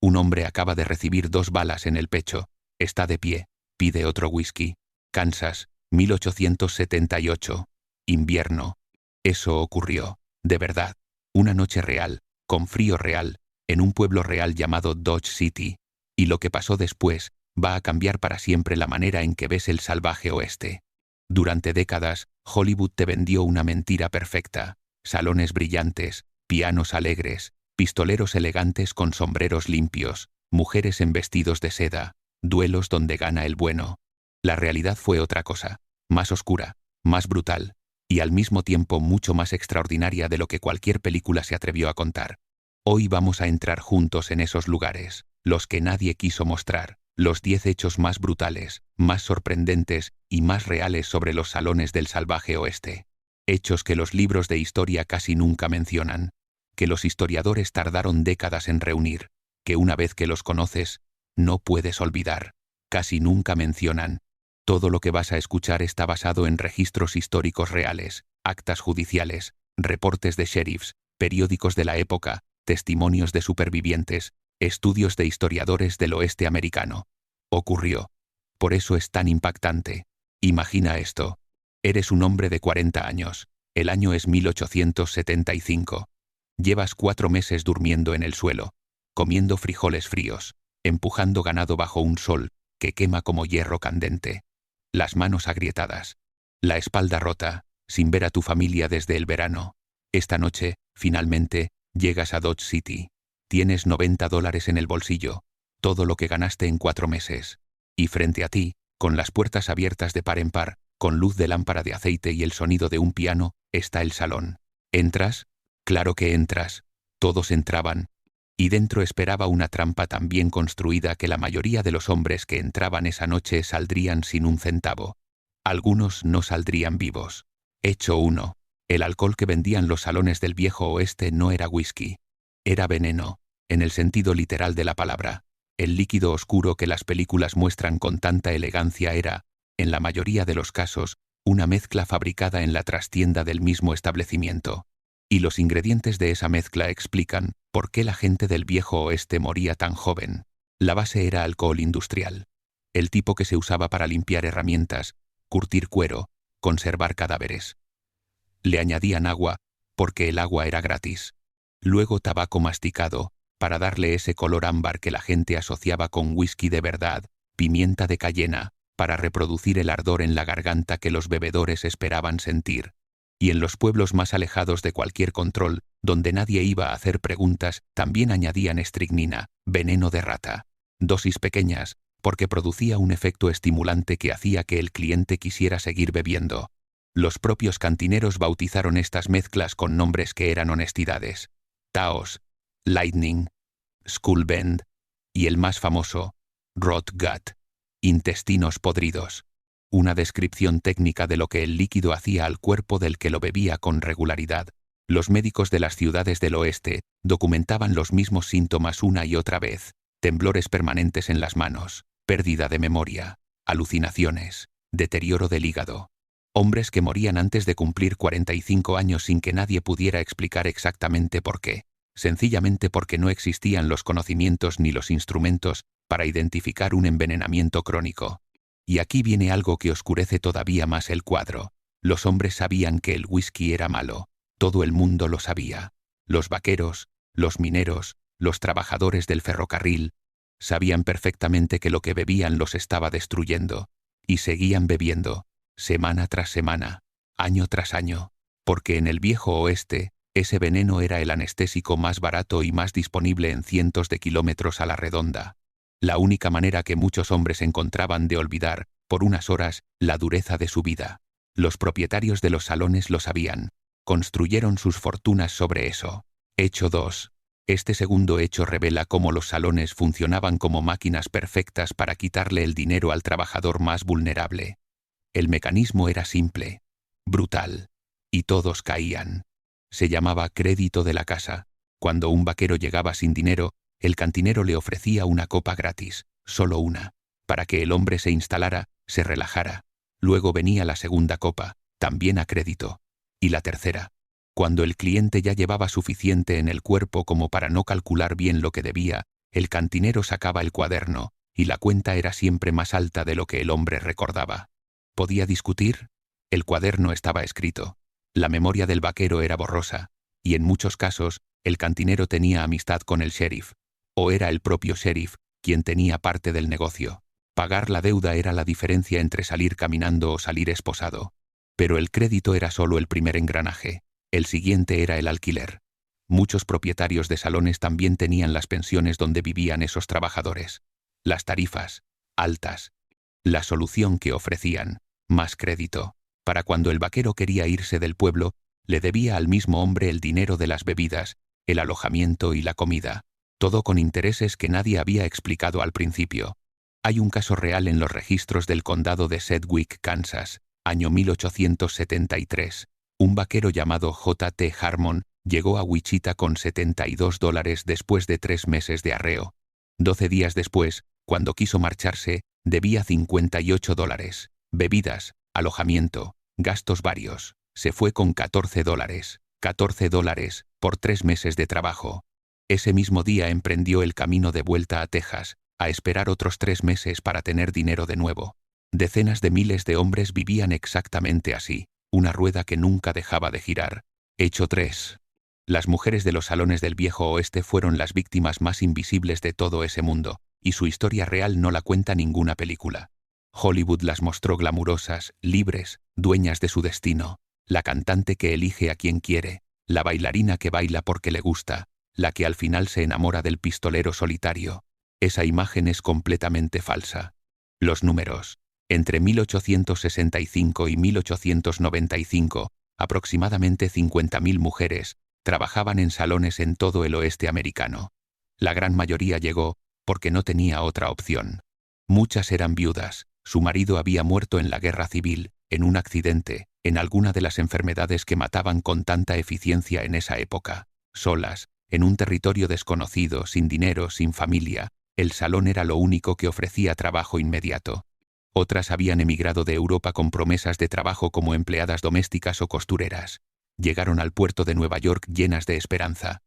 Un hombre acaba de recibir 2 balas en el pecho. Está de pie. Pide otro whisky. Kansas, 1878. Invierno. Eso ocurrió. De verdad. Una noche real, con frío real, en un pueblo real llamado Dodge City. Y lo que pasó después va a cambiar para siempre la manera en que ves el salvaje oeste. Durante décadas, Hollywood te vendió una mentira perfecta. Salones brillantes, pianos alegres, pistoleros elegantes con sombreros limpios, mujeres en vestidos de seda, duelos donde gana el bueno. La realidad fue otra cosa, más oscura, más brutal, y al mismo tiempo mucho más extraordinaria de lo que cualquier película se atrevió a contar. Hoy vamos a entrar juntos en esos lugares, los que nadie quiso mostrar, los 10 hechos más brutales, más sorprendentes y más reales sobre los salones del salvaje oeste. Hechos que los libros de historia casi nunca mencionan, que los historiadores tardaron décadas en reunir, que una vez que los conoces, no puedes olvidar. Casi nunca mencionan. Todo lo que vas a escuchar está basado en registros históricos reales, actas judiciales, reportes de sheriffs, periódicos de la época, testimonios de supervivientes, estudios de historiadores del oeste americano. Ocurrió. Por eso es tan impactante. Imagina esto. Eres un hombre de 40 años. El año es 1875. Llevas 4 meses durmiendo en el suelo, comiendo frijoles fríos, empujando ganado bajo un sol que quema como hierro candente. Las manos agrietadas, la espalda rota, sin ver a tu familia desde el verano. Esta noche, finalmente, llegas a Dodge City. Tienes $90 en el bolsillo, todo lo que ganaste en 4 meses. Y frente a ti, con las puertas abiertas de par en par, con luz de lámpara de aceite y el sonido de un piano, está el salón. ¿Entras? Claro que entras. Todos entraban. Y dentro esperaba una trampa tan bien construida que la mayoría de los hombres que entraban esa noche saldrían sin un centavo. Algunos no saldrían vivos. Hecho 1. El alcohol que vendían los salones del viejo oeste no era whisky. Era veneno, en el sentido literal de la palabra. El líquido oscuro que las películas muestran con tanta elegancia era, en la mayoría de los casos, una mezcla fabricada en la trastienda del mismo establecimiento. Y los ingredientes de esa mezcla explican por qué la gente del viejo oeste moría tan joven. La base era alcohol industrial, el tipo que se usaba para limpiar herramientas, curtir cuero, conservar cadáveres. Le añadían agua, porque el agua era gratis. Luego tabaco masticado, para darle ese color ámbar que la gente asociaba con whisky de verdad, pimienta de cayena, para reproducir el ardor en la garganta que los bebedores esperaban sentir. Y en los pueblos más alejados de cualquier control, donde nadie iba a hacer preguntas, también añadían estricnina, veneno de rata. Dosis pequeñas, porque producía un efecto estimulante que hacía que el cliente quisiera seguir bebiendo. Los propios cantineros bautizaron estas mezclas con nombres que eran honestidades. Taos, Lightning, Skull Bend, y el más famoso, Rot Gut, intestinos podridos. Una descripción técnica de lo que el líquido hacía al cuerpo del que lo bebía con regularidad. Los médicos de las ciudades del oeste documentaban los mismos síntomas una y otra vez: temblores permanentes en las manos, pérdida de memoria, alucinaciones, deterioro del hígado. Hombres que morían antes de cumplir 45 años sin que nadie pudiera explicar exactamente por qué, sencillamente porque no existían los conocimientos ni los instrumentos para identificar un envenenamiento crónico. Y aquí viene algo que oscurece todavía más el cuadro. Los hombres sabían que el whisky era malo. Todo el mundo lo sabía. Los vaqueros, los mineros, los trabajadores del ferrocarril, sabían perfectamente que lo que bebían los estaba destruyendo. Y seguían bebiendo, semana tras semana, año tras año, porque en el viejo oeste, ese veneno era el anestésico más barato y más disponible en cientos de kilómetros a la redonda. La única manera que muchos hombres encontraban de olvidar, por unas horas, la dureza de su vida. Los propietarios de los salones lo sabían. Construyeron sus fortunas sobre eso. Hecho 2. Este segundo hecho revela cómo los salones funcionaban como máquinas perfectas para quitarle el dinero al trabajador más vulnerable. El mecanismo era simple, brutal, y todos caían. Se llamaba crédito de la casa. Cuando un vaquero llegaba sin dinero, el cantinero le ofrecía una copa gratis, solo una, para que el hombre se instalara, se relajara. Luego venía la segunda copa, también a crédito. Y la tercera. Cuando el cliente ya llevaba suficiente en el cuerpo como para no calcular bien lo que debía, El cantinero sacaba el cuaderno, y la cuenta era siempre más alta de lo que el hombre recordaba. ¿Podía discutir? El cuaderno estaba escrito. La memoria del vaquero era borrosa, y en muchos casos, el cantinero tenía amistad con el sheriff, o era el propio sheriff quien tenía parte del negocio. Pagar la deuda era la diferencia entre salir caminando o salir esposado. Pero el crédito era solo el primer engranaje. El siguiente era el alquiler. Muchos propietarios de salones también tenían las pensiones donde vivían esos trabajadores. Las tarifas, altas. La solución que ofrecían, más crédito. Para cuando el vaquero quería irse del pueblo, le debía al mismo hombre el dinero de las bebidas, el alojamiento y la comida. Todo con intereses que nadie había explicado al principio. Hay un caso real en los registros del condado de Sedgwick, Kansas, año 1873. Un vaquero llamado J. T. Harmon llegó a Wichita con $72 después de 3 meses de arreo. 12 días después, cuando quiso marcharse, debía $58. Bebidas, alojamiento, gastos varios. Se fue con $14. $14 por 3 meses de trabajo. Ese mismo día emprendió el camino de vuelta a Texas, a esperar otros 3 meses para tener dinero de nuevo. Decenas de miles de hombres vivían exactamente así, una rueda que nunca dejaba de girar. Hecho 3. Las mujeres de los salones del viejo oeste fueron las víctimas más invisibles de todo ese mundo, y su historia real no la cuenta ninguna película. Hollywood las mostró glamurosas, libres, dueñas de su destino, la cantante que elige a quien quiere, la bailarina que baila porque le gusta, la que al final se enamora del pistolero solitario. Esa imagen es completamente falsa. Los números. Entre 1865 y 1895, aproximadamente 50.000 mujeres trabajaban en salones en todo el oeste americano. La gran mayoría llegó porque no tenía otra opción. Muchas eran viudas, su marido había muerto en la guerra civil, en un accidente, en alguna de las enfermedades que mataban con tanta eficiencia en esa época. Solas, en un territorio desconocido, sin dinero, sin familia, el salón era lo único que ofrecía trabajo inmediato. Otras habían emigrado de Europa con promesas de trabajo como empleadas domésticas o costureras. Llegaron al puerto de Nueva York llenas de esperanza.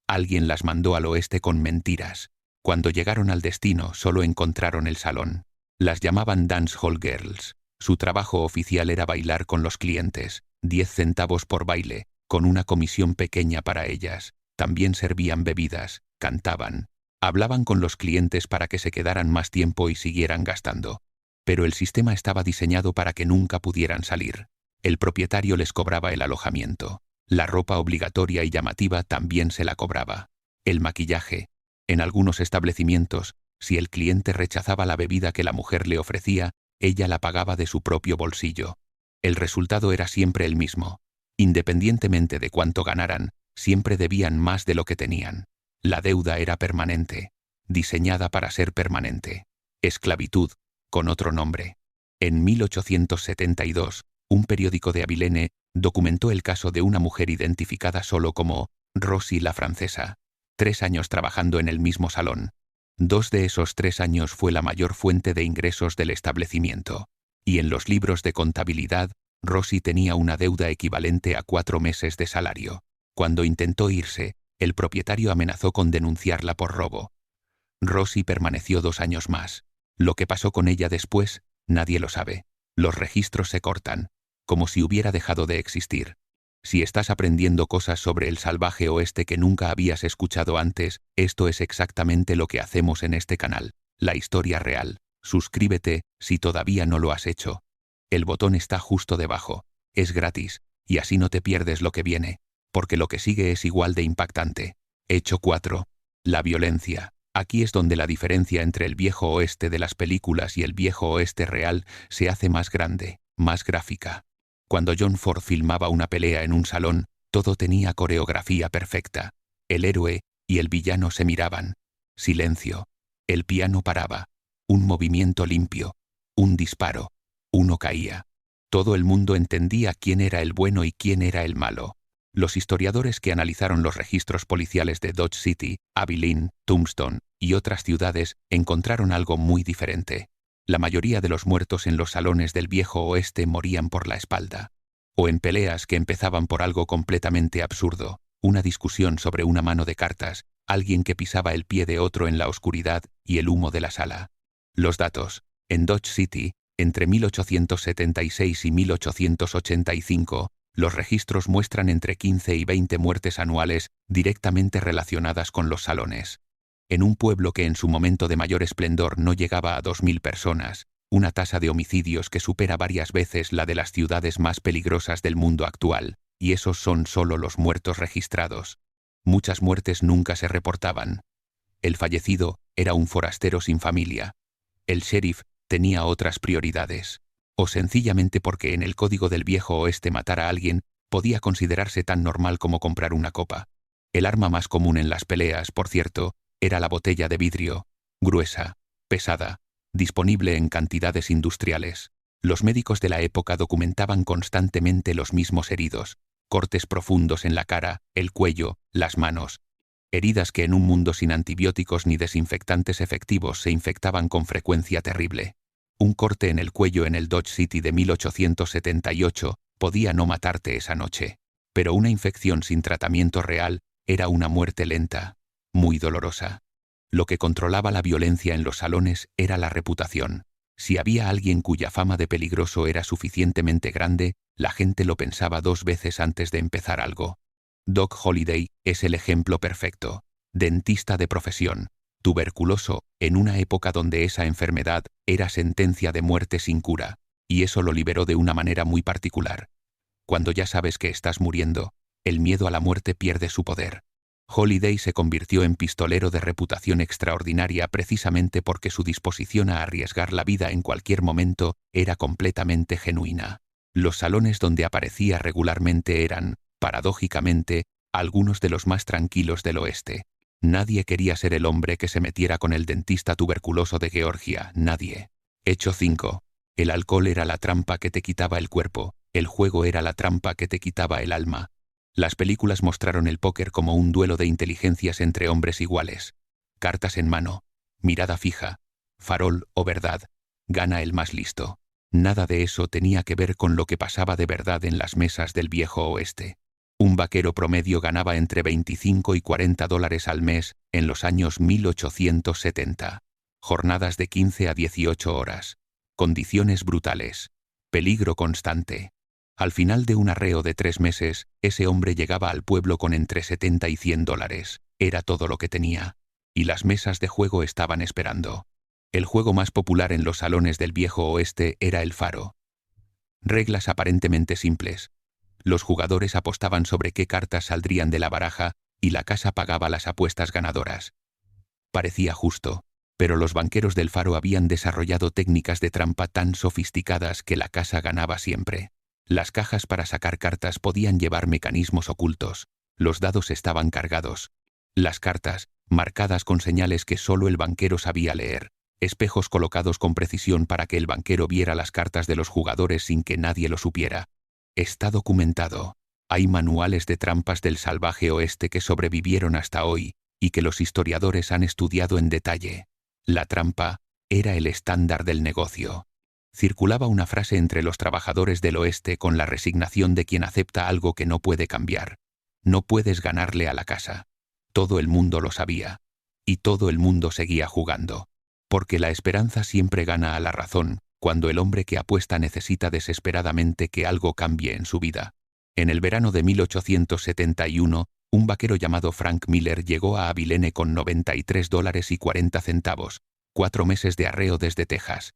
Alguien las mandó al oeste con mentiras. Cuando llegaron al destino, solo encontraron el salón. Las llamaban Dance Hall Girls. Su trabajo oficial era bailar con los clientes, 10 centavos por baile, con una comisión pequeña para ellas. También servían bebidas, cantaban, hablaban con los clientes para que se quedaran más tiempo y siguieran gastando. Pero el sistema estaba diseñado para que nunca pudieran salir. El propietario les cobraba el alojamiento. La ropa obligatoria y llamativa también se la cobraba. El maquillaje. En algunos establecimientos, si el cliente rechazaba la bebida que la mujer le ofrecía, ella la pagaba de su propio bolsillo. El resultado era siempre el mismo. Independientemente de cuánto ganaran, siempre debían más de lo que tenían. La deuda era permanente, diseñada para ser permanente. Esclavitud, con otro nombre. En 1872, un periódico de Abilene documentó el caso de una mujer identificada solo como Rosie la francesa. 3 años trabajando en el mismo salón. 2 de esos 3 años fue la mayor fuente de ingresos del establecimiento. Y en los libros de contabilidad, Rosie tenía una deuda equivalente a 4 meses de salario. Cuando intentó irse, el propietario amenazó con denunciarla por robo. Rosie permaneció 2 años más. Lo que pasó con ella después, nadie lo sabe. Los registros se cortan, como si hubiera dejado de existir. Si estás aprendiendo cosas sobre el salvaje oeste que nunca habías escuchado antes, esto es exactamente lo que hacemos en este canal, la historia real. Suscríbete si todavía no lo has hecho. El botón está justo debajo. Es gratis, y así no te pierdes lo que viene, porque lo que sigue es igual de impactante. Hecho 4. La violencia. Aquí es donde la diferencia entre el viejo oeste de las películas y el viejo oeste real se hace más grande, más gráfica. Cuando John Ford filmaba una pelea en un salón, todo tenía coreografía perfecta. El héroe y el villano se miraban. Silencio. El piano paraba. Un movimiento limpio. Un disparo. Uno caía. Todo el mundo entendía quién era el bueno y quién era el malo. Los historiadores que analizaron los registros policiales de Dodge City, Abilene, Tombstone y otras ciudades encontraron algo muy diferente. La mayoría de los muertos en los salones del viejo oeste morían por la espalda. O en peleas que empezaban por algo completamente absurdo, una discusión sobre una mano de cartas, alguien que pisaba el pie de otro en la oscuridad y el humo de la sala. Los datos. En Dodge City, entre 1876 y 1885, los registros muestran entre 15 y 20 muertes anuales directamente relacionadas con los salones. En un pueblo que en su momento de mayor esplendor no llegaba a 2000 personas, una tasa de homicidios que supera varias veces la de las ciudades más peligrosas del mundo actual, y esos son solo los muertos registrados. Muchas muertes nunca se reportaban. El fallecido era un forastero sin familia. El sheriff tenía otras prioridades. O sencillamente porque en el código del viejo oeste matar a alguien podía considerarse tan normal como comprar una copa. El arma más común en las peleas, por cierto, era la botella de vidrio, gruesa, pesada, disponible en cantidades industriales. Los médicos de la época documentaban constantemente los mismos heridos, cortes profundos en la cara, el cuello, las manos. Heridas que en un mundo sin antibióticos ni desinfectantes efectivos se infectaban con frecuencia terrible. Un corte en el cuello en el Dodge City de 1878 podía no matarte esa noche, pero una infección sin tratamiento real era una muerte lenta, muy dolorosa. Lo que controlaba la violencia en los salones era la reputación. Si había alguien cuya fama de peligroso era suficientemente grande, la gente lo pensaba 2 veces antes de empezar algo. Doc Holliday es el ejemplo perfecto. Dentista de profesión, tuberculoso, en una época donde esa enfermedad era sentencia de muerte sin cura, y eso lo liberó de una manera muy particular. Cuando ya sabes que estás muriendo, el miedo a la muerte pierde su poder. Holliday se convirtió en pistolero de reputación extraordinaria precisamente porque su disposición a arriesgar la vida en cualquier momento era completamente genuina. Los salones donde aparecía regularmente eran, paradójicamente, algunos de los más tranquilos del oeste. Nadie quería ser el hombre que se metiera con el dentista tuberculoso de Georgia, nadie. Hecho 5. El alcohol era la trampa que te quitaba el cuerpo, el juego era la trampa que te quitaba el alma. Las películas mostraron el póker como un duelo de inteligencias entre hombres iguales. Cartas en mano, mirada fija, farol o verdad, gana el más listo. Nada de eso tenía que ver con lo que pasaba de verdad en las mesas del viejo oeste. Un vaquero promedio ganaba entre 25 y 40 dólares al mes en los años 1870. Jornadas de 15 a 18 horas. Condiciones brutales. Peligro constante. Al final de un arreo de 3 meses, ese hombre llegaba al pueblo con entre 70 y 100 dólares. Era todo lo que tenía. Y las mesas de juego estaban esperando. El juego más popular en los salones del viejo oeste era el faro. Reglas aparentemente simples. Los jugadores apostaban sobre qué cartas saldrían de la baraja y la casa pagaba las apuestas ganadoras. Parecía justo, pero los banqueros del faro habían desarrollado técnicas de trampa tan sofisticadas que la casa ganaba siempre. Las cajas para sacar cartas podían llevar mecanismos ocultos. Los dados estaban cargados. Las cartas, marcadas con señales que solo el banquero sabía leer. Espejos colocados con precisión para que el banquero viera las cartas de los jugadores sin que nadie lo supiera. Está documentado. Hay manuales de trampas del salvaje oeste que sobrevivieron hasta hoy y que los historiadores han estudiado en detalle. La trampa era el estándar del negocio. Circulaba una frase entre los trabajadores del oeste con la resignación de quien acepta algo que no puede cambiar. No puedes ganarle a la casa. Todo el mundo lo sabía. Y todo el mundo seguía jugando. Porque la esperanza siempre gana a la razón, cuando el hombre que apuesta necesita desesperadamente que algo cambie en su vida. En el verano de 1871, un vaquero llamado Frank Miller llegó a Abilene con 93 dólares y 40 centavos, 4 meses de arreo desde Texas.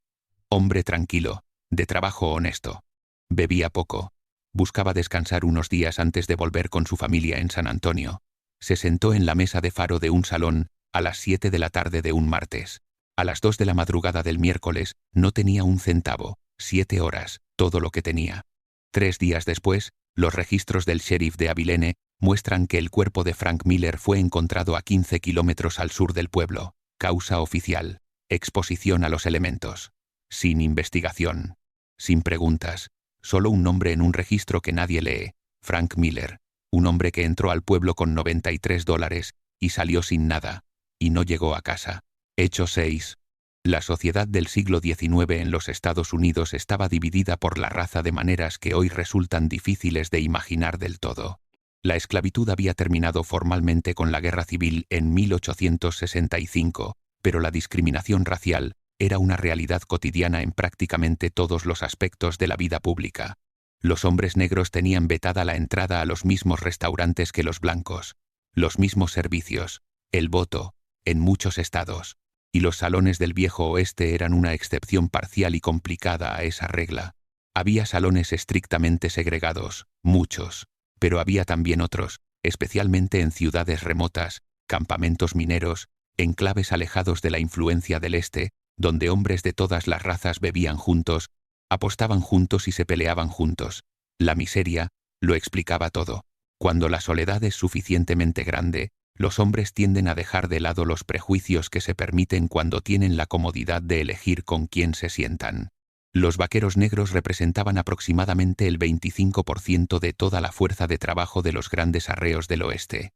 Hombre tranquilo, de trabajo honesto. Bebía poco. Buscaba descansar unos días antes de volver con su familia en San Antonio. Se sentó en la mesa de faro de un salón a las 7 de la tarde de un martes. A las 2 de la madrugada del miércoles no tenía un centavo, 7 horas, todo lo que tenía. 3 días después, los registros del sheriff de Abilene muestran que el cuerpo de Frank Miller fue encontrado a 15 kilómetros al sur del pueblo. Causa oficial. Exposición a los elementos. Sin investigación. Sin preguntas. Solo un nombre en un registro que nadie lee. Frank Miller. Un hombre que entró al pueblo con 93 dólares y salió sin nada. Y no llegó a casa. Hecho 6. La sociedad del siglo XIX en los Estados Unidos estaba dividida por la raza de maneras que hoy resultan difíciles de imaginar del todo. La esclavitud había terminado formalmente con la Guerra Civil en 1865, pero la discriminación racial era una realidad cotidiana en prácticamente todos los aspectos de la vida pública. Los hombres negros tenían vetada la entrada a los mismos restaurantes que los blancos, los mismos servicios, el voto, en muchos estados, y los salones del Viejo Oeste eran una excepción parcial y complicada a esa regla. Había salones estrictamente segregados, muchos, pero había también otros, especialmente en ciudades remotas, campamentos mineros, enclaves alejados de la influencia del Este, donde hombres de todas las razas bebían juntos, apostaban juntos y se peleaban juntos. La miseria lo explicaba todo. Cuando la soledad es suficientemente grande, los hombres tienden a dejar de lado los prejuicios que se permiten cuando tienen la comodidad de elegir con quién se sientan. Los vaqueros negros representaban aproximadamente el 25% de toda la fuerza de trabajo de los grandes arreos del oeste.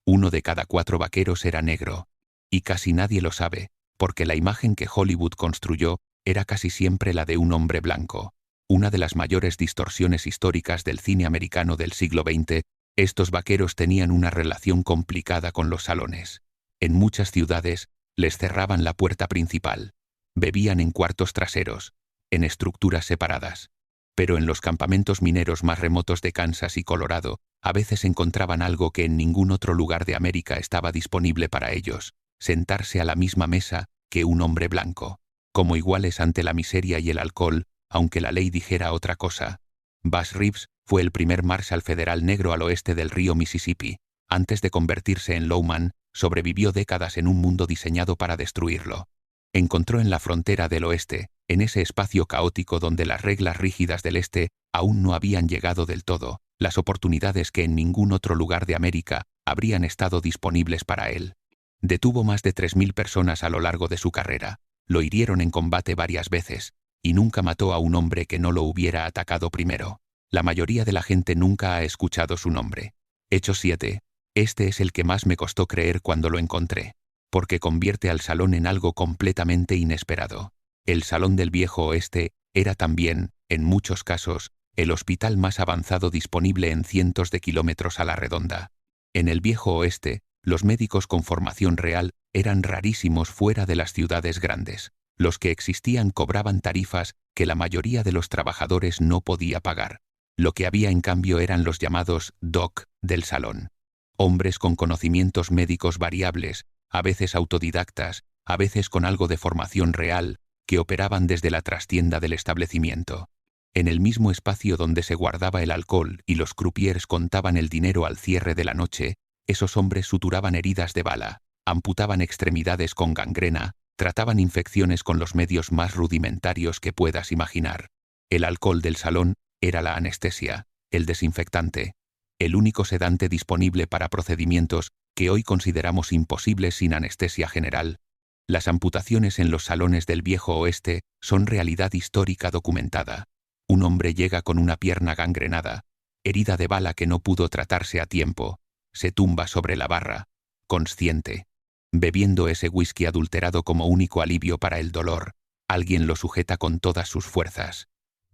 1 de cada 4 vaqueros era negro. Y casi nadie lo sabe, porque la imagen que Hollywood construyó era casi siempre la de un hombre blanco. Una de las mayores distorsiones históricas del cine americano del siglo XX, estos vaqueros tenían una relación complicada con los salones. En muchas ciudades, les cerraban la puerta principal. Bebían en cuartos traseros, en estructuras separadas. Pero en los campamentos mineros más remotos de Kansas y Colorado, a veces encontraban algo que en ningún otro lugar de América estaba disponible para ellos: sentarse a la misma mesa que un hombre blanco, como iguales ante la miseria y el alcohol, aunque la ley dijera otra cosa. Bass Reeves fue el primer marshal federal negro al oeste del río Mississippi. Antes de convertirse en lawman, sobrevivió décadas en un mundo diseñado para destruirlo. Encontró en la frontera del oeste, en ese espacio caótico donde las reglas rígidas del este aún no habían llegado del todo, las oportunidades que en ningún otro lugar de América habrían estado disponibles para él. Detuvo más de 3.000 personas a lo largo de su carrera, lo hirieron en combate varias veces, y nunca mató a un hombre que no lo hubiera atacado primero. La mayoría de la gente nunca ha escuchado su nombre. Hechos 7. Este es el que más me costó creer cuando lo encontré, porque convierte al salón en algo completamente inesperado. El Salón del Viejo Oeste era también, en muchos casos, el hospital más avanzado disponible en cientos de kilómetros a la redonda. En el Viejo Oeste, los médicos con formación real eran rarísimos fuera de las ciudades grandes. Los que existían cobraban tarifas que la mayoría de los trabajadores no podía pagar. Lo que había en cambio eran los llamados doc del salón. Hombres con conocimientos médicos variables, a veces autodidactas, a veces con algo de formación real, que operaban desde la trastienda del establecimiento. En el mismo espacio donde se guardaba el alcohol y los croupiers contaban el dinero al cierre de la noche, esos hombres suturaban heridas de bala, amputaban extremidades con gangrena, trataban infecciones con los medios más rudimentarios que puedas imaginar. El alcohol del salón era la anestesia, el desinfectante, el único sedante disponible para procedimientos que hoy consideramos imposibles sin anestesia general. Las amputaciones en los salones del Viejo Oeste son realidad histórica documentada. Un hombre llega con una pierna gangrenada, herida de bala que no pudo tratarse a tiempo, se tumba sobre la barra, consciente, bebiendo ese whisky adulterado como único alivio para el dolor. Alguien lo sujeta con todas sus fuerzas.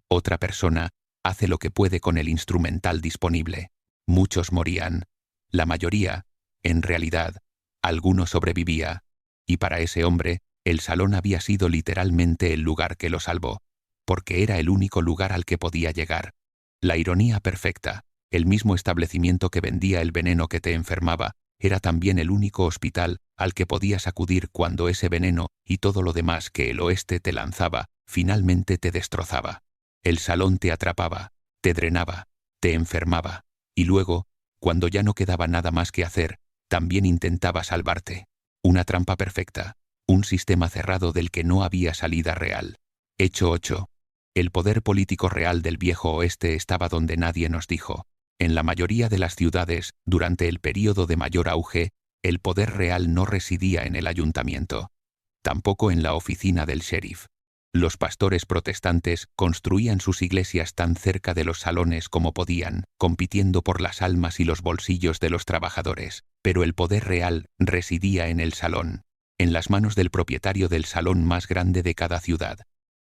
Otra persona hace lo que puede con el instrumental disponible. Muchos morían. La mayoría, en realidad, alguno sobrevivía. Y para ese hombre, el salón había sido literalmente el lugar que lo salvó, porque era el único lugar al que podía llegar. La ironía perfecta, el mismo establecimiento que vendía el veneno que te enfermaba, era también el único hospital al que podías acudir cuando ese veneno y todo lo demás que el oeste te lanzaba, finalmente te destrozaba. El salón te atrapaba, te drenaba, te enfermaba, y luego, cuando ya no quedaba nada más que hacer, también intentaba salvarte. Una trampa perfecta, un sistema cerrado del que no había salida real. Hecho 8. El poder político real del Viejo Oeste estaba donde nadie nos dijo. En la mayoría de las ciudades, durante el período de mayor auge, el poder real no residía en el ayuntamiento. Tampoco en la oficina del sheriff. Los pastores protestantes construían sus iglesias tan cerca de los salones como podían, compitiendo por las almas y los bolsillos de los trabajadores. Pero el poder real residía en el salón, en las manos del propietario del salón más grande de cada ciudad.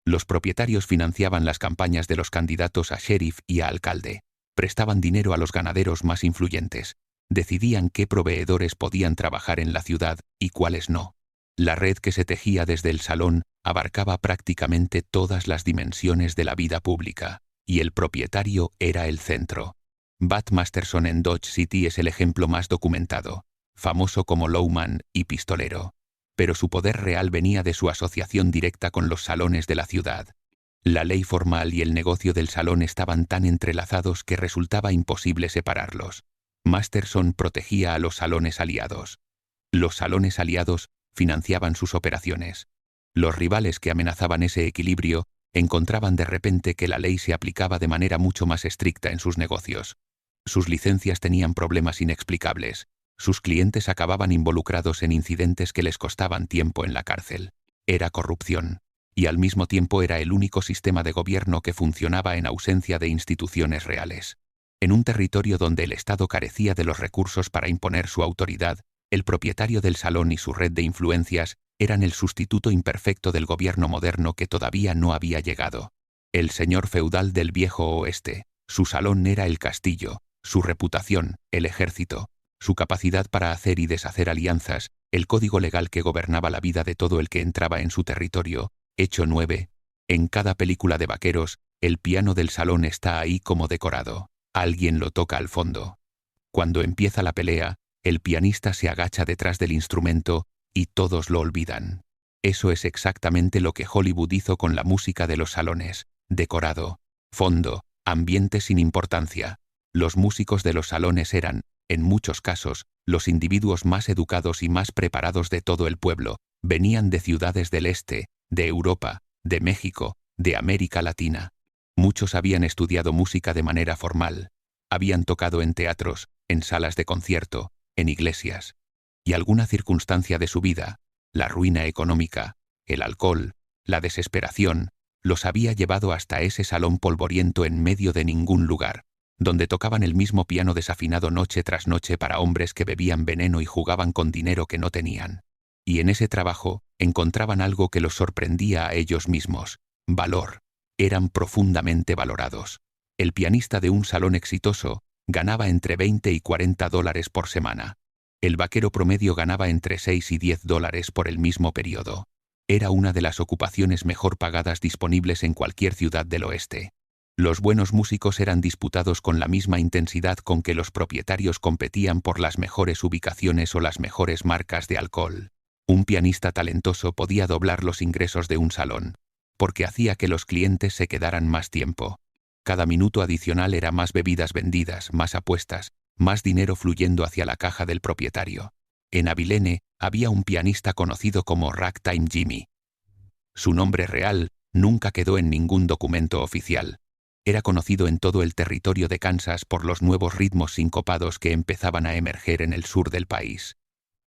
Los propietarios financiaban las campañas de los candidatos a sheriff y a alcalde. Prestaban dinero a los ganaderos más influyentes. Decidían qué proveedores podían trabajar en la ciudad y cuáles no. La red que se tejía desde el salón abarcaba prácticamente todas las dimensiones de la vida pública, y el propietario era el centro. Bat Masterson en Dodge City es el ejemplo más documentado, famoso como lowman y pistolero. Pero su poder real venía de su asociación directa con los salones de la ciudad. La ley formal y el negocio del salón estaban tan entrelazados que resultaba imposible separarlos. Masterson protegía a los salones aliados. Los salones aliados financiaban sus operaciones. Los rivales que amenazaban ese equilibrio encontraban de repente que la ley se aplicaba de manera mucho más estricta en sus negocios. Sus licencias tenían problemas inexplicables. Sus clientes acababan involucrados en incidentes que les costaban tiempo en la cárcel. Era corrupción. Y al mismo tiempo era el único sistema de gobierno que funcionaba en ausencia de instituciones reales. En un territorio donde el Estado carecía de los recursos para imponer su autoridad, el propietario del salón y su red de influencias eran el sustituto imperfecto del gobierno moderno que todavía no había llegado. El señor feudal del viejo oeste, su salón era el castillo, su reputación, el ejército, su capacidad para hacer y deshacer alianzas, el código legal que gobernaba la vida de todo el que entraba en su territorio. Hecho 9. En cada película de vaqueros, el piano del salón está ahí como decorado. Alguien lo toca al fondo. Cuando empieza la pelea, el pianista se agacha detrás del instrumento y todos lo olvidan. Eso es exactamente lo que Hollywood hizo con la música de los salones. Decorado, fondo, ambiente sin importancia. Los músicos de los salones eran, en muchos casos, los individuos más educados y más preparados de todo el pueblo. Venían de ciudades del este, de Europa, de México, de América Latina. Muchos habían estudiado música de manera formal. Habían tocado en teatros, en salas de concierto, en iglesias. Y alguna circunstancia de su vida, la ruina económica, el alcohol, la desesperación, los había llevado hasta ese salón polvoriento en medio de ningún lugar, donde tocaban el mismo piano desafinado noche tras noche para hombres que bebían veneno y jugaban con dinero que no tenían. Y en ese trabajo encontraban algo que los sorprendía a ellos mismos: valor. Eran profundamente valorados. El pianista de un salón exitoso ganaba entre $20 y $40 por semana. El vaquero promedio ganaba entre $6 y $10 por el mismo periodo. Era una de las ocupaciones mejor pagadas disponibles en cualquier ciudad del oeste. Los buenos músicos eran disputados con la misma intensidad con que los propietarios competían por las mejores ubicaciones o las mejores marcas de alcohol. Un pianista talentoso podía doblar los ingresos de un salón, porque hacía que los clientes se quedaran más tiempo. Cada minuto adicional era más bebidas vendidas, más apuestas, más dinero fluyendo hacia la caja del propietario. En Abilene había un pianista conocido como Ragtime Jimmy. Su nombre real nunca quedó en ningún documento oficial. Era conocido en todo el territorio de Kansas por los nuevos ritmos sincopados que empezaban a emerger en el sur del país.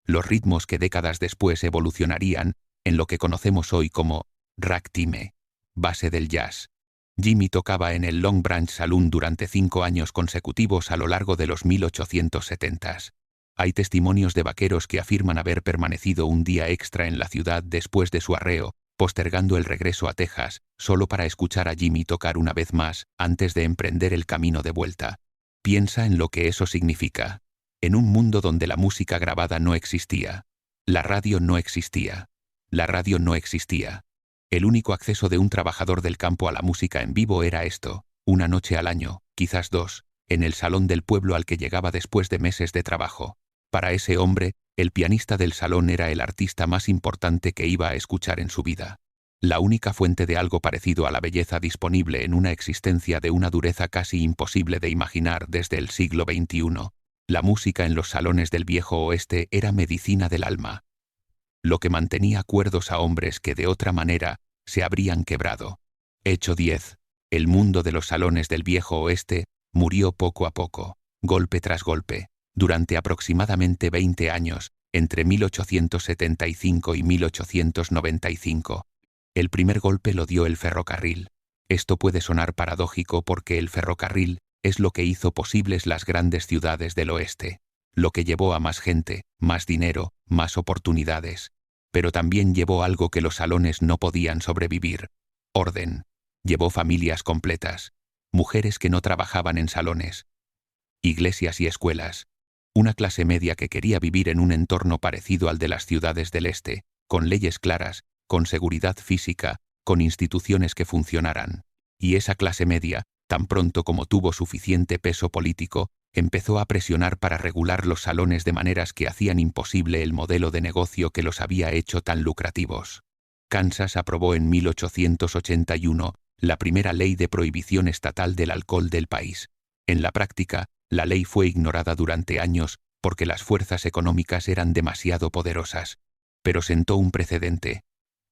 Los ritmos que décadas después evolucionarían en lo que conocemos hoy como ragtime, base del jazz. Jimmy tocaba en el Long Branch Saloon durante 5 años consecutivos a lo largo de los 1870s. Hay testimonios de vaqueros que afirman haber permanecido un día extra en la ciudad después de su arreo, postergando el regreso a Texas, solo para escuchar a Jimmy tocar una vez más antes de emprender el camino de vuelta. Piensa en lo que eso significa. En un mundo donde la música grabada no existía, la radio no existía, la radio no existía. El único acceso de un trabajador del campo a la música en vivo era esto: una noche al año, quizás 2, en el salón del pueblo al que llegaba después de meses de trabajo. Para ese hombre, el pianista del salón era el artista más importante que iba a escuchar en su vida. La única fuente de algo parecido a la belleza disponible en una existencia de una dureza casi imposible de imaginar desde el siglo XXI. La música en los salones del viejo oeste era medicina del alma. Lo que mantenía cuerdos a hombres que de otra manera se habrían quebrado. Hecho 10. El mundo de los salones del viejo oeste murió poco a poco, golpe tras golpe, durante aproximadamente 20 años, entre 1875 y 1895. El primer golpe lo dio el ferrocarril. Esto puede sonar paradójico porque el ferrocarril es lo que hizo posibles las grandes ciudades del oeste, lo que llevó a más gente, más dinero, más oportunidades. Pero también llevó algo que los salones no podían sobrevivir: orden. Llevó familias completas. mujeres que no trabajaban en salones, iglesias y escuelas, una clase media que quería vivir en un entorno parecido al de las ciudades del este, con leyes claras, con seguridad física, con instituciones que funcionaran. Y esa clase media, tan pronto como tuvo suficiente peso político, empezó a presionar para regular los salones de maneras que hacían imposible el modelo de negocio que los había hecho tan lucrativos. Kansas aprobó en 1881 la primera ley de prohibición estatal del alcohol del país. En la práctica, la ley fue ignorada durante años porque las fuerzas económicas eran demasiado poderosas, pero sentó un precedente.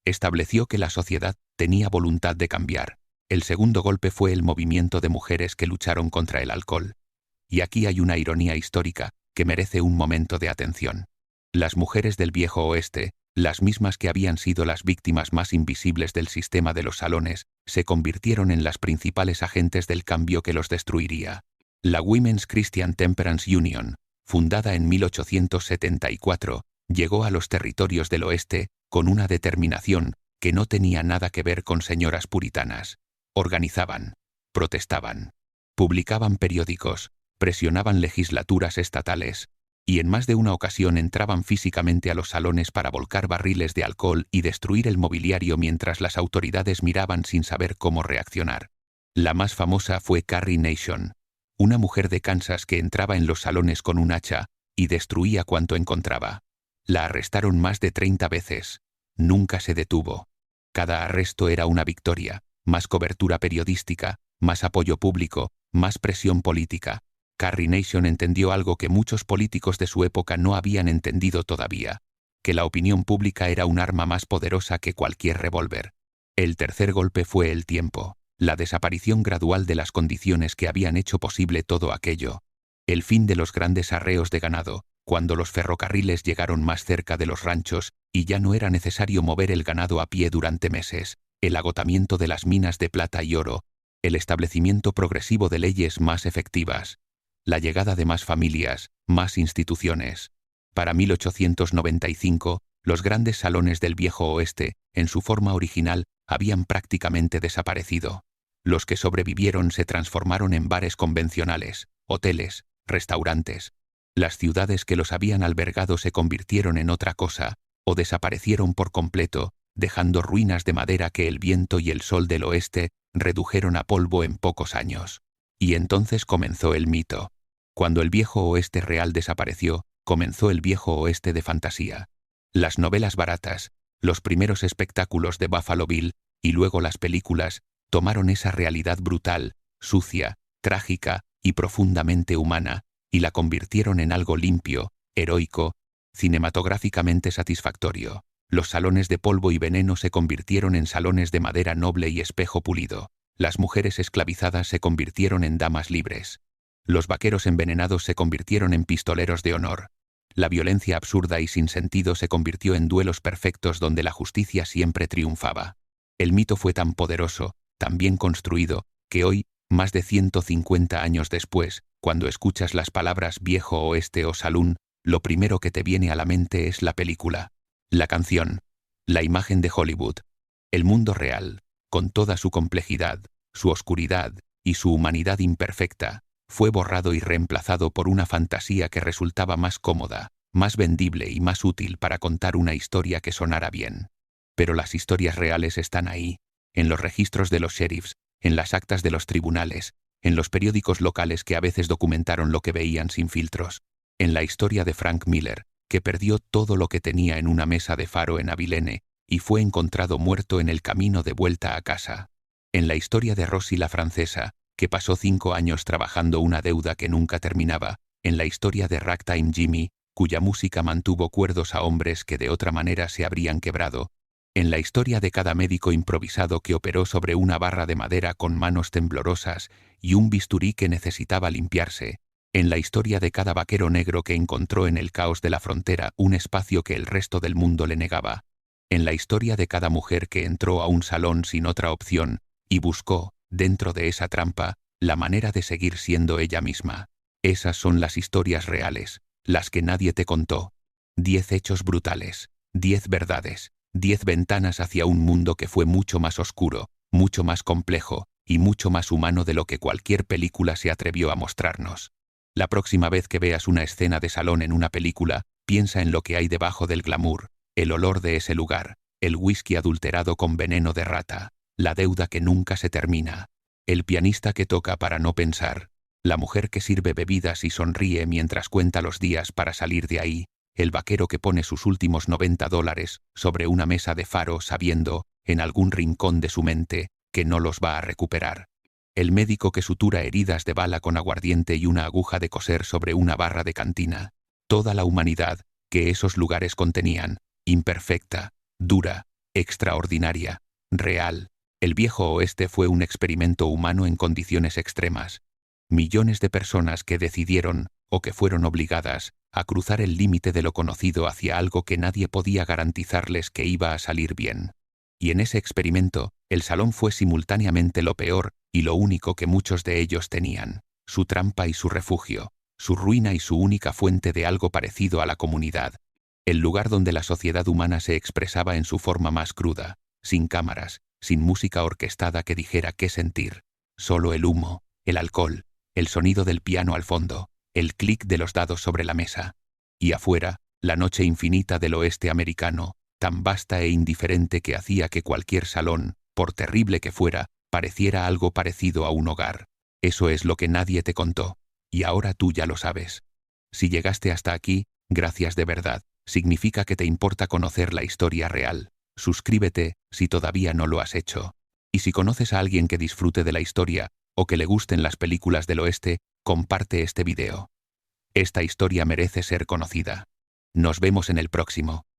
Estableció que la sociedad tenía voluntad de cambiar. El segundo golpe fue el movimiento de mujeres que lucharon contra el alcohol. Y aquí hay una ironía histórica que merece un momento de atención. Las mujeres del viejo oeste, las mismas que habían sido las víctimas más invisibles del sistema de los salones, se convirtieron en las principales agentes del cambio que los destruiría. La Women's Christian Temperance Union, fundada en 1874, llegó a los territorios del oeste con una determinación que no tenía nada que ver con señoras puritanas. Organizaban, protestaban, publicaban periódicos, presionaban legislaturas estatales, y en más de una ocasión entraban físicamente a los salones para volcar barriles de alcohol y destruir el mobiliario mientras las autoridades miraban sin saber cómo reaccionar. La más famosa fue Carrie Nation, una mujer de Kansas que entraba en los salones con un hacha y destruía cuanto encontraba. La arrestaron más de 30 veces. Nunca se detuvo. Cada arresto era una victoria, más cobertura periodística, más apoyo público, más presión política. Carrie Nation entendió algo que muchos políticos de su época no habían entendido todavía, que la opinión pública era un arma más poderosa que cualquier revólver. El tercer golpe fue el tiempo, la desaparición gradual de las condiciones que habían hecho posible todo aquello. El fin de los grandes arreos de ganado, cuando los ferrocarriles llegaron más cerca de los ranchos y ya no era necesario mover el ganado a pie durante meses, el agotamiento de las minas de plata y oro, el establecimiento progresivo de leyes más efectivas, la llegada de más familias, más instituciones. Para 1895, los grandes salones del viejo oeste, en su forma original, habían prácticamente desaparecido. Los que sobrevivieron se transformaron en bares convencionales, hoteles, restaurantes. Las ciudades que los habían albergado se convirtieron en otra cosa, o desaparecieron por completo, dejando ruinas de madera que el viento y el sol del oeste redujeron a polvo en pocos años. Y entonces comenzó el mito. Cuando el viejo oeste real desapareció, comenzó el viejo oeste de fantasía. Las novelas baratas, los primeros espectáculos de Buffalo Bill y luego las películas tomaron esa realidad brutal, sucia, trágica y profundamente humana y la convirtieron en algo limpio, heroico, cinematográficamente satisfactorio. Los salones de polvo y veneno se convirtieron en salones de madera noble y espejo pulido. Las mujeres esclavizadas se convirtieron en damas libres. Los vaqueros envenenados se convirtieron en pistoleros de honor. La violencia absurda y sin sentido se convirtió en duelos perfectos donde la justicia siempre triunfaba. El mito fue tan poderoso, tan bien construido, que hoy, más de 150 años después, cuando escuchas las palabras viejo oeste o saloon, lo primero que te viene a la mente es la película, la canción, la imagen de Hollywood, el mundo real, con toda su complejidad, su oscuridad y su humanidad imperfecta, fue borrado y reemplazado por una fantasía que resultaba más cómoda, más vendible y más útil para contar una historia que sonara bien. Pero las historias reales están ahí, en los registros de los sheriffs, en las actas de los tribunales, en los periódicos locales que a veces documentaron lo que veían sin filtros, en la historia de Frank Miller, que perdió todo lo que tenía en una mesa de faro en Abilene y fue encontrado muerto en el camino de vuelta a casa, en la historia de Rosie la francesa, que pasó 5 años trabajando una deuda que nunca terminaba, en la historia de Ragtime Jimmy, cuya música mantuvo cuerdos a hombres que de otra manera se habrían quebrado, en la historia de cada médico improvisado que operó sobre una barra de madera con manos temblorosas y un bisturí que necesitaba limpiarse, en la historia de cada vaquero negro que encontró en el caos de la frontera un espacio que el resto del mundo le negaba, en la historia de cada mujer que entró a un salón sin otra opción y buscó, dentro de esa trampa, la manera de seguir siendo ella misma. Esas son las historias reales, las que nadie te contó. 10 hechos brutales, 10 verdades, 10 ventanas hacia un mundo que fue mucho más oscuro, mucho más complejo, y mucho más humano de lo que cualquier película se atrevió a mostrarnos. La próxima vez que veas una escena de salón en una película, piensa en lo que hay debajo del glamour, el olor de ese lugar, el whisky adulterado con veneno de rata, la deuda que nunca se termina, el pianista que toca para no pensar, la mujer que sirve bebidas y sonríe mientras cuenta los días para salir de ahí, el vaquero que pone sus últimos $90 sobre una mesa de faro sabiendo, en algún rincón de su mente, que no los va a recuperar. El médico que sutura heridas de bala con aguardiente y una aguja de coser sobre una barra de cantina. Toda la humanidad que esos lugares contenían, imperfecta, dura, extraordinaria, real. El viejo oeste fue un experimento humano en condiciones extremas. Millones de personas que decidieron, o que fueron obligadas, a cruzar el límite de lo conocido hacia algo que nadie podía garantizarles que iba a salir bien. Y en ese experimento, el salón fue simultáneamente lo peor y lo único que muchos de ellos tenían, su trampa y su refugio, su ruina y su única fuente de algo parecido a la comunidad, el lugar donde la sociedad humana se expresaba en su forma más cruda, sin cámaras, sin música orquestada que dijera qué sentir, solo el humo, el alcohol, el sonido del piano al fondo, el clic de los dados sobre la mesa. Y afuera, la noche infinita del oeste americano, tan vasta e indiferente que hacía que cualquier salón, por terrible que fuera, pareciera algo parecido a un hogar. Eso es lo que nadie te contó, y ahora tú ya lo sabes. Si llegaste hasta aquí, gracias de verdad, significa que te importa conocer la historia real. Suscríbete, si todavía no lo has hecho. Y si conoces a alguien que disfrute de la historia, o que le gusten las películas del oeste, comparte este video. Esta historia merece ser conocida. Nos vemos en el próximo.